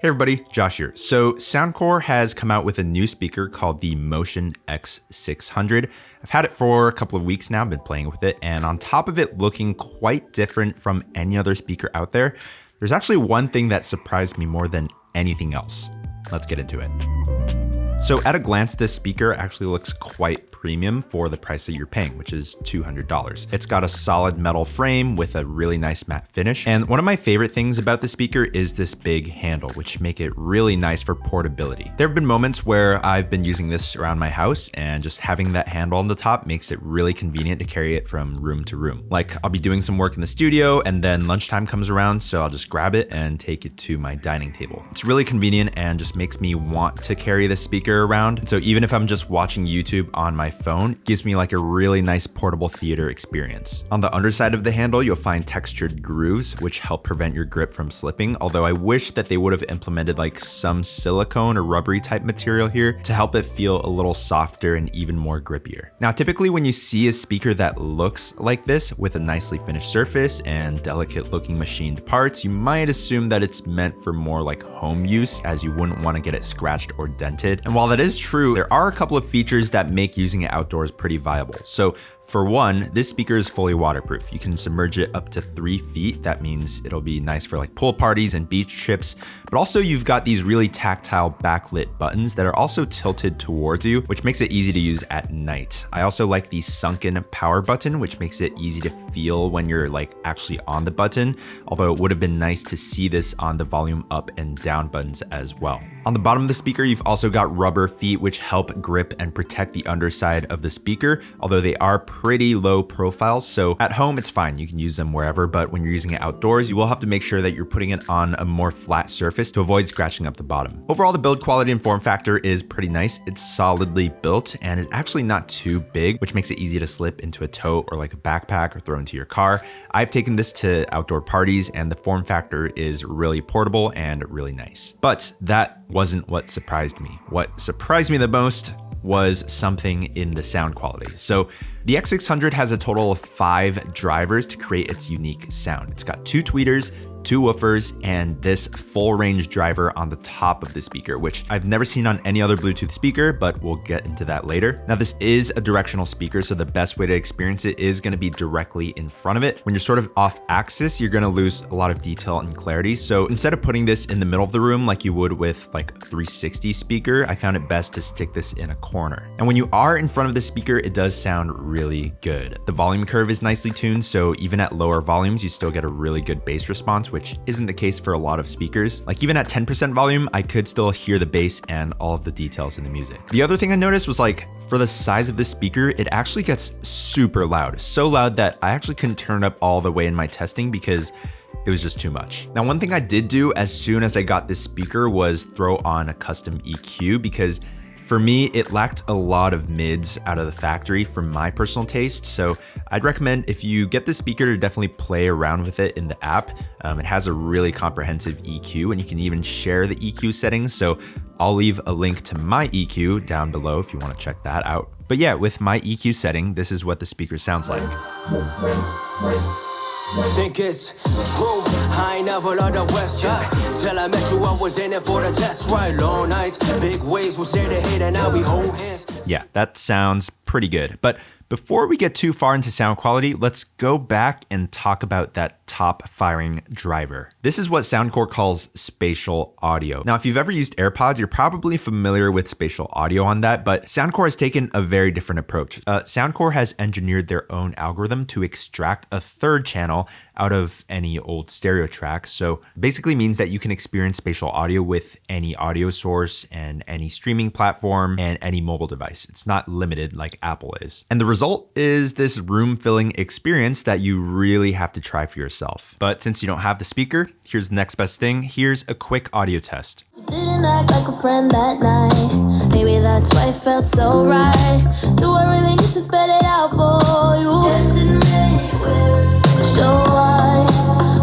Hey everybody, Josh here. So Soundcore has come out with a new speaker called the Motion X600. I've had it for a couple of weeks now, been playing with it, and on top of it looking quite different from any other speaker out there, there's actually one thing that surprised me more than anything else. Let's get into it. So at a glance, this speaker actually looks quite premium for the price that you're paying, which is $200. It's got a solid metal frame with a really nice matte finish. And one of my favorite things about the speaker is this big handle, which make it really nice for portability. There have been moments where I've been using this around my house and just having that handle on the top makes it really convenient to carry it from room to room. Like I'll be doing some work in the studio and then lunchtime comes around, so I'll just grab it and take it to my dining table. It's really convenient and just makes me want to carry this speaker around. So even if I'm just watching YouTube on my phone, it gives me like a really nice portable theater experience. On the underside of the handle, you'll find textured grooves, which help prevent your grip from slipping. Although I wish that they would have implemented like some silicone or rubbery type material here to help it feel a little softer and even more grippier. Now, typically when you see a speaker that looks like this with a nicely finished surface and delicate looking machined parts, you might assume that it's meant for more like home use, as you wouldn't want to get it scratched or dented. And while that is true, there are a couple of features that make using it outdoors pretty viable. So for one, this speaker is fully waterproof. You can submerge it up to 3 feet. That means it'll be nice for like pool parties and beach trips. But also you've got these really tactile backlit buttons that are also tilted towards you, which makes it easy to use at night. I also like the sunken power button, which makes it easy to feel when you're like actually on the button. Although it would have been nice to see this on the volume up and down buttons as well. On the bottom of the speaker, you've also got rubber feet, which help grip and protect the underside of the speaker, although they are pretty low profile. So at home, it's fine. You can use them wherever, but when you're using it outdoors, you will have to make sure that you're putting it on a more flat surface to avoid scratching up the bottom. Overall, the build quality and form factor is pretty nice. It's solidly built and is actually not too big, which makes it easy to slip into a tote or like a backpack or throw into your car. I've taken this to outdoor parties and the form factor is really portable and really nice. But that wasn't what surprised me. What surprised me the most was something in the sound quality. So the X600 has a total of 5 drivers to create its unique sound. It's got 2 tweeters, 2 woofers, and this full range driver on the top of the speaker, which I've never seen on any other Bluetooth speaker, but we'll get into that later. Now, this is a directional speaker, so the best way to experience it is gonna be directly in front of it. When you're sort of off axis, you're gonna lose a lot of detail and clarity. So instead of putting this in the middle of the room like you would with like a 360 speaker, I found it best to stick this in a corner. And when you are in front of the speaker, it does sound really good. The volume curve is nicely tuned, so even at lower volumes, you still get a really good bass response, which isn't the case for a lot of speakers. Like even at 10% volume, I could still hear the bass and all of the details in the music. The other thing I noticed was like, for the size of this speaker, it actually gets super loud. So loud that I actually couldn't turn it up all the way in my testing because it was just too much. Now, one thing I did do as soon as I got this speaker was throw on a custom EQ because for me, it lacked a lot of mids out of the factory for my personal taste. So I'd recommend if you get the speaker to definitely play around with it in the app. It has a really comprehensive EQ and you can even share the EQ settings. So I'll leave a link to my EQ down below if you want to check that out. But yeah, with my EQ setting, this is what the speaker sounds like. Think it's true, I ain't never learned the West, yeah. Till I met you, I was in it for the test, right? Long nights, big waves, we'll say the hate and now we hold hands. Yeah, that sounds pretty good. But before we get too far into sound quality, let's go back and talk about that top firing driver. This is what Soundcore calls spatial audio. Now, if you've ever used AirPods, you're probably familiar with spatial audio on that, but Soundcore has taken a very different approach. Soundcore has engineered their own algorithm to extract a third channel out of any old stereo track. So basically means that you can experience spatial audio with any audio source and any streaming platform and any mobile device. It's not limited like Apple is. And the result is this room-filling experience that you really have to try for yourself. But since you don't have the speaker, here's the next best thing. Here's a quick audio test. Didn't act like a friend that night. Maybe that's why it felt so right. Do I really need to spell it out for you? Just admit we're so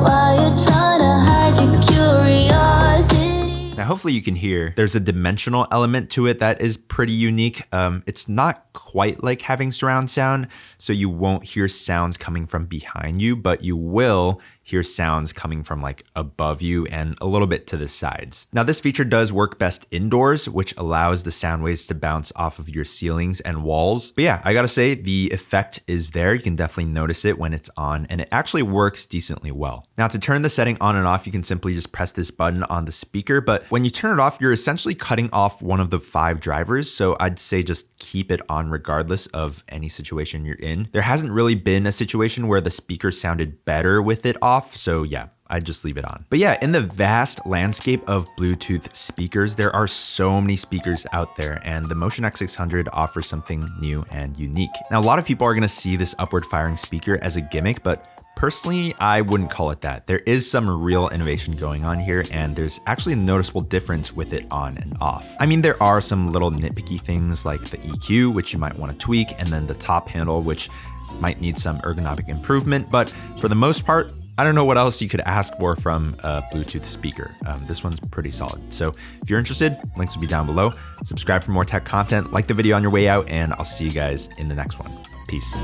why you trying to hide your curiosity? Now, hopefully you can hear there's a dimensional element to it that is pretty unique. It's not quite like having surround sound, so you won't hear sounds coming from behind you, but you will hear sounds coming from like above you and a little bit to the sides. Now this feature does work best indoors, which allows the sound waves to bounce off of your ceilings and walls. But yeah, I gotta say the effect is there. You can definitely notice it when it's on, and it actually works decently well. Now to turn the setting on and off, you can simply just press this button on the speaker, but when you turn it off, you're essentially cutting off one of the 5 drivers. So I'd say just keep it on regardless of any situation you're in. There hasn't really been a situation where the speaker sounded better with it off. So yeah, I'd just leave it on. But yeah, in the vast landscape of Bluetooth speakers, there are so many speakers out there, and the Motion X600 offers something new and unique. Now, a lot of people are gonna see this upward firing speaker as a gimmick, but personally, I wouldn't call it that. There is some real innovation going on here, and there's actually a noticeable difference with it on and off. I mean, there are some little nitpicky things like the EQ, which you might want to tweak, and then the top handle, which might need some ergonomic improvement, but for the most part, I don't know what else you could ask for from a Bluetooth speaker. This one's pretty solid. So if you're interested, links will be down below. Subscribe for more tech content, like the video on your way out, and I'll see you guys in the next one. Peace.